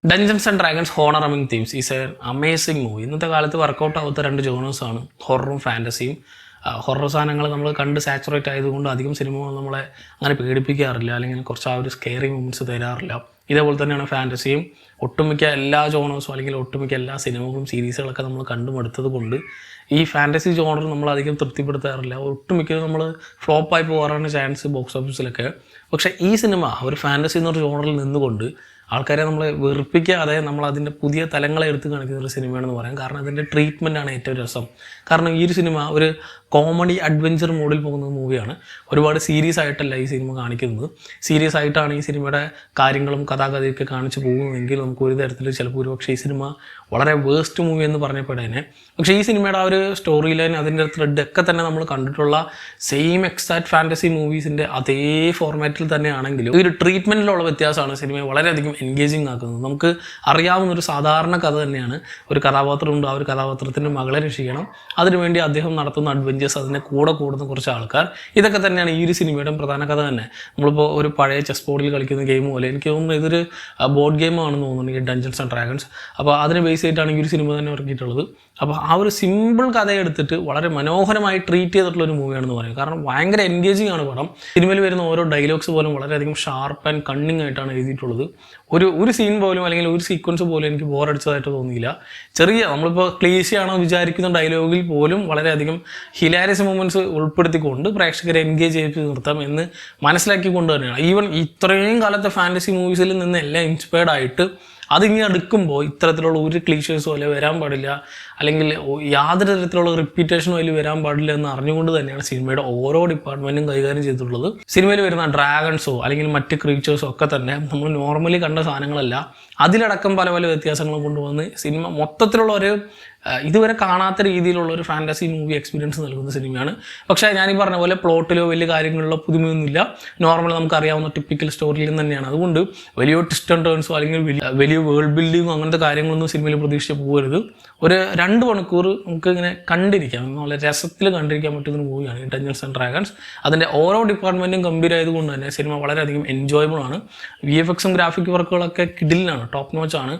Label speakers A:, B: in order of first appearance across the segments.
A: Dungeons and dragons honour among thieves is a amazing movie. ഇന്നത്തെ കാലത്ത് workout ആവാത്ത രണ്ട് ജോണേഴ്സാണ് ഹൊററും ഫാൻറ്റസിയും. ഹൊറർ സാധനങ്ങൾ നമ്മൾ കണ്ട് സാച്ചുറേറ്റ് ആയതുകൊണ്ട് അധികം സിനിമകൾ നമ്മളെ അങ്ങനെ പേടിപ്പിക്കാറില്ല, അല്ലെങ്കിൽ കുറച്ച് ആ ഒരു സ്കെയറി മൂമെൻറ്റ്സ് തരാറില്ല. ഇതേപോലെ തന്നെയാണ് ഫാൻറ്റസിയും. ഒട്ടുമിക്ക എല്ലാ ജോണേഴ്സും അല്ലെങ്കിൽ ഒട്ടുമിക്ക എല്ലാ സിനിമകളും സീരീസുകളൊക്കെ നമ്മൾ കണ്ടുമടുത്തത് കൊണ്ട് ഈ ഫാൻറ്റസി ജോണർ നമ്മൾ അധികം തൃപ്തിപ്പെടുത്താറില്ല. ഒട്ടുമിക്ക നമ്മൾ ഫ്ലോപ്പായി പോകാറാണ് ചാൻസ് ബോക്സ് ഓഫീസിലൊക്കെ. പക്ഷേ ഈ സിനിമ ഒരു ഫാൻറ്റസി എന്നൊരു ജോണറിൽ നിന്നുകൊണ്ട് ആൾക്കാരെ നമ്മളെ വെറുപ്പിക്കാതെ നമ്മൾ അതിൻ്റെ പുതിയ തലങ്ങളെ എടുത്ത് കാണിക്കുന്ന ഒരു സിനിമയാണെന്ന് പറയാം. കാരണം അതിൻ്റെ ട്രീറ്റ്മെൻറ്റാണ് ഏറ്റവും രസം. കാരണം ഈ ഒരു സിനിമ ഒരു കോമഡി അഡ്വഞ്ചർ മോഡിൽ പോകുന്ന മൂവിയാണ്. ഒരുപാട് സീരിയസ് ആയിട്ടല്ല ഈ സിനിമ കാണിക്കുന്നത്. സീരിയസ് ആയിട്ടാണ് ഈ സിനിമയുടെ കാര്യങ്ങളും കഥാഗതിയൊക്കെ കാണിച്ച് പോകുന്നതെങ്കിൽ നമുക്ക് ഒരു തരത്തിൽ ചിലപ്പോൾ ഒരുപക്ഷെ ഈ സിനിമ വളരെ വേസ്റ്റ് മൂവി എന്ന് പറഞ്ഞപ്പോഴേനെ. പക്ഷേ ഈ സിനിമയുടെ ആ ഒരു സ്റ്റോറി ലൈൻ, അതിൻ്റെ ത്രെഡ് ഒക്കെ തന്നെ നമ്മൾ കണ്ടിട്ടുള്ള സെയിം എക്സാക്ട് ഫാൻറ്റസി മൂവീസിൻ്റെ അതേ ഫോർമാറ്റിൽ തന്നെയാണെങ്കിലും ഈ ഒരു ട്രീറ്റ്മെൻറ്റിലുള്ള വ്യത്യാസമാണ് സിനിമയെ വളരെയധികം എൻഗേജിങ് ആക്കുന്നത്. നമുക്ക് അറിയാവുന്നൊരു സാധാരണ കഥ തന്നെയാണ്. ഒരു കഥാപാത്രമുണ്ട്, ആ ഒരു കഥാപാത്രത്തിൻ്റെ മകളെ രക്ഷിക്കണം, അതിനുവേണ്ടി അദ്ദേഹം നടത്തുന്ന അഡ്വഞ്ചേഴ്സ്, അതിൻ്റെ കൂടെ കൂടുന്ന കുറച്ച് ആൾക്കാർ, ഇതൊക്കെ തന്നെയാണ് ഈ ഒരു സിനിമയുടെ പ്രധാന കഥ തന്നെ. നമ്മളിപ്പോൾ ഒരു പഴയ ചെസ് ബോർഡിൽ കളിക്കുന്ന ഗെയിം പോലെ, എനിക്ക് തോന്നുന്നു ഇതൊരു ബോർഡ് ഗെയിമാണെന്ന് തോന്നുന്നു ഈ ഡഞ്ചൻസ് ആൻഡ് ഡ്രാഗൺസ്. അപ്പോൾ അതിനെ ബേസ് ചെയ്തിട്ടാണ് ഈ ഒരു സിനിമ തന്നെ ഇറക്കിയിട്ടുള്ളത്. അപ്പോൾ ആ ഒരു സിമ്പിൾ കഥയെ എടുത്തിട്ട് വളരെ മനോഹരമായി ട്രീറ്റ് ചെയ്തിട്ടുള്ളൊരു മൂവിയാണെന്ന് പറയും. കാരണം ഭയങ്കര എൻഗേജിങ് ആണ് പടം. സിനിമയിൽ വരുന്ന ഓരോ ഡയലോഗ്സ് പോലും വളരെയധികം ഷാർപ്പ് ആൻഡ് കണ്ണിങ് ആയിട്ടാണ് എഴുതിയിട്ടുള്ളത്. ഒരു സീൻ പോലും അല്ലെങ്കിൽ ഒരു സീക്വൻസ് പോലും എനിക്ക് ബോറടിച്ചതായിട്ട് തോന്നിയില്ല. ചെറിയ നമ്മളിപ്പോൾ ക്ലീശയാണോ വിചാരിക്കുന്ന ഡയലോഗിൽ പോലും വളരെയധികം ഹിലാരിയസ് മൂമെൻറ്റ്സ് ഉൾപ്പെടുത്തിക്കൊണ്ട് പ്രേക്ഷകരെ എൻഗേജ് ചെയ്ത് നിർത്താം എന്ന് മനസ്സിലാക്കിക്കൊണ്ട് തന്നെയാണ്. ഈവൻ ഇത്രയും കാലത്തെ ഫാൻറ്റസി മൂവീസിൽ നിന്ന് എല്ലാം ഇൻസ്പയർഡ് ആയിട്ട് അതിങ്ങനെ എടുക്കുമ്പോൾ ഇത്തരത്തിലുള്ള ഒരു ക്ലീഷേഴ്സോ അല്ലെങ്കിൽ വരാൻ പാടില്ല, അല്ലെങ്കിൽ യാതൊരു തരത്തിലുള്ള റിപ്പീറ്റേഷനോ അതിൽ വരാൻ പാടില്ല എന്ന് അറിഞ്ഞുകൊണ്ട് തന്നെയാണ് സിനിമയുടെ ഓരോ ഡിപ്പാർട്ട്മെൻറ്റും കൈകാര്യം ചെയ്തിട്ടുള്ളത്. സിനിമയിൽ വരുന്ന ഡ്രാഗൺസോ അല്ലെങ്കിൽ മറ്റ് ക്രീച്ചേഴ്സോ ഒക്കെ തന്നെ നമ്മൾ നോർമലി കണ്ട സാധനങ്ങളല്ല, അതിലടക്കം പല പല വ്യത്യാസങ്ങളും കൊണ്ടുവന്ന് സിനിമ മൊത്തത്തിലുള്ള ഒരു ഇതുവരെ കാണാത്ത രീതിയിലുള്ള ഒരു ഫാൻറ്റസി മൂവി എക്സ്പീരിയൻസ് നൽകുന്ന സിനിമയാണ്. പക്ഷേ ഞാനീ പറഞ്ഞ പോലെ പ്ലോട്ടിലോ വലിയ കാര്യങ്ങളിലോ പുതുമയൊന്നുമില്ല. നോർമൽ നമുക്കറിയാവുന്ന ടിപ്പിക്കൽ സ്റ്റോറിയിൽ തന്നെയാണ്. അതുകൊണ്ട് വലിയ ട്വിസ്റ്റ് ആൻഡ് ടേൺസോ അല്ലെങ്കിൽ വലിയ വേൾഡ് ബിൽഡിങ്ങോ അങ്ങനത്തെ കാര്യങ്ങളൊന്നും സിനിമയിൽ പ്രതീക്ഷിച്ച് പോകരുത്. ഒരു 2 മണിക്കൂർ നമുക്ക് ഇങ്ങനെ കണ്ടിരിക്കാം, നല്ല രസത്തിൽ കണ്ടിരിക്കാൻ പറ്റുന്ന മൂവിയാണ് ഈ ഡഞ്ചൻസ് ആൻഡ് ഡ്രാഗൺസ്. അതിൻ്റെ ഓരോ ഡിപ്പാർട്ട്മെൻറ്റും ഗംഭീരമായതുകൊണ്ട് തന്നെ സിനിമ വളരെയധികം എൻജോയബിൾ ആണ്. VFXും ഗ്രാഫിക് വർക്കുകളൊക്കെ കിഡിലാണ്, ടോപ്പ് നോച്ചാണ്.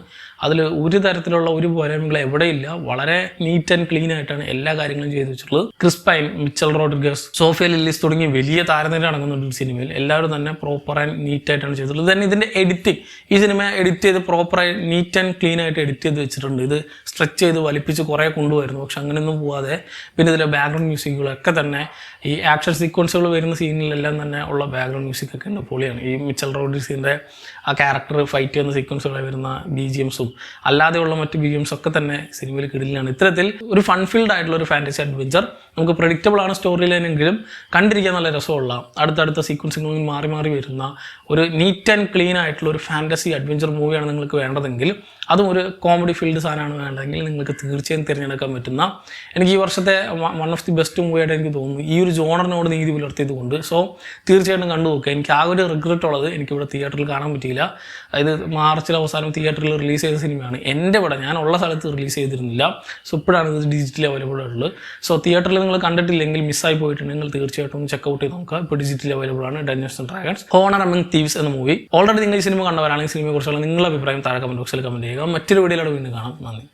A: അതിൽ ഒരു തരത്തിലുള്ള ഒരു പോരായ്മകൾ എവിടെയില്ല. വളരെ നീറ്റ് ആൻഡ് ക്ലീൻ ആയിട്ടാണ് എല്ലാ കാര്യങ്ങളും ചെയ്തു വെച്ചിട്ടുള്ളത്. Chris Pine, Mitchell Rodriguez, Sofia Lillis തുടങ്ങിയ വലിയ താരനിര അടങ്ങുന്നുണ്ട് സിനിമയിൽ. എല്ലാവരും തന്നെ പ്രോപ്പർ ആൻഡ് നീറ്റ് ആയിട്ടാണ് ചെയ്തിട്ടുള്ളത്. തന്നെ ഇതിൻ്റെ എഡിറ്റിംഗ്, ഈ സിനിമ എഡിറ്റ് ചെയ്ത് പ്രോപ്പറായി നീറ്റ് ആൻഡ് ക്ലീൻ ആയിട്ട് എഡിറ്റ് ചെയ്ത് വെച്ചിട്ടുണ്ട്. ഇത് സ്ട്രെച്ച് ചെയ്ത് വലിപ്പിച്ച് കുറേ കൊണ്ടുവരുന്നു, പക്ഷെ അങ്ങനെയൊന്നും പോവാതെ. പിന്നെ ഇതിലെ ബാക്ക്ഗ്രൗണ്ട് മ്യൂസിക്കുകളൊക്കെ തന്നെ ഈ ആക്ഷൻ സീക്വൻസുകൾ വരുന്ന സീനിലെല്ലാം തന്നെ ഉള്ള ബാക്ക്ഗ്രൗണ്ട് മ്യൂസിക്കൊക്കെ ഉണ്ട്, പൊളിയാണ്. ഈ മിച്ചൽ റോഡ്രിഗസിൻ്റെ ആ ക്യാരക്ടർ ഫൈറ്റ് ചെയ്യുന്ന സീക്വൻസുകളിൽ വരുന്ന BGMസും അല്ലാതെയുള്ള മറ്റ് BGMs ഒക്കെ തന്നെ സിനിമയിൽ കിടിലാണ്. ഇത്തരത്തിൽ ഒരു ഫൺഫീൽഡ് ആയിട്ടുള്ള ഒരു ഫാൻറ്റസി അഡ്വഞ്ചർ, നമുക്ക് പ്രഡിക്റ്റബിൾ ആണ് സ്റ്റോറി ലൈനെങ്കിലും കണ്ടിരിക്കാൻ നല്ല രസമുള്ള, അടുത്തടുത്ത സീക്വൻസുകളിൽ മാറി മാറി വരുന്ന ഒരു നീറ്റ് ആൻഡ് ക്ലീൻ ആയിട്ടുള്ള ഒരു ഫാൻറ്റസി അഡ്വഞ്ചർ മൂവിയാണ് നിങ്ങൾക്ക് വേണ്ടതെങ്കിൽ, അതും ഒരു കോമഡി ഫീൽഡ് സാധനമാണ് വേണ്ടതെങ്കിൽ നിങ്ങൾക്ക് തീർച്ചയായും തിരഞ്ഞെടുക്കാൻ പറ്റുന്ന, എനിക്ക് ഈ വർഷത്തെ വൺ ഓഫ് ദി ബെസ്റ്റ് മൂവിയായിട്ട് എനിക്ക് തോന്നുന്നു ഈ ഒരു ജോണറിനോട് നീതി പുലർത്തിയത് കൊണ്ട്. സോ തീർച്ചയായിട്ടും കണ്ടു നോക്കുക. എനിക്ക് ആ ഒരു റിഗ്രറ്റ് ഉള്ളത് എനിക്കിവിടെ തിയേറ്ററിൽ കാണാൻ പറ്റിയില്ല. അതായത് മാർച്ചിൽ അവസാനം തിയേറ്ററിൽ റിലീസ് ചെയ്ത സിനിമയാണ്. എൻ്റെ ഇവിടെ ഞാൻ ഉള്ള സ്ഥലത്ത് റിലീസ് ചെയ്തിരുന്നില്ല. സോ ഇപ്പോഴാണ് ഇത് ഡിജിറ്റലി അവൈലബിൾ ആയിട്ടുള്ളത്. സോ തിയേറ്ററിൽ നിങ്ങൾ കണ്ടിട്ടില്ലെങ്കിൽ മിസ്സായി പോയിട്ടുണ്ടെങ്കിൽ നിങ്ങൾ തീർച്ചയായിട്ടും ചെക്കൗട്ട് ചെയ്ത് നോക്കുക. ഇപ്പോൾ ഡിജിറ്റലി അവൈലബിൾ ആണ് dungeons and dragons honour അമിങ് thieves എന്ന മൂവി. ഓൾറെഡി നിങ്ങൾ ഈ സിനിമ കണ്ടവരാണെങ്കിൽ സിനിമയെക്കുറിച്ചുള്ള നിങ്ങളുടെ അഭിപ്രായം താഴെ കമന്റ് ബോക്സിൽ കമന്റ് ചെയ്യുക. മറ്റൊരു വീഡിയോയിലൂടെ വീണ്ടും കാണാം. നന്ദി.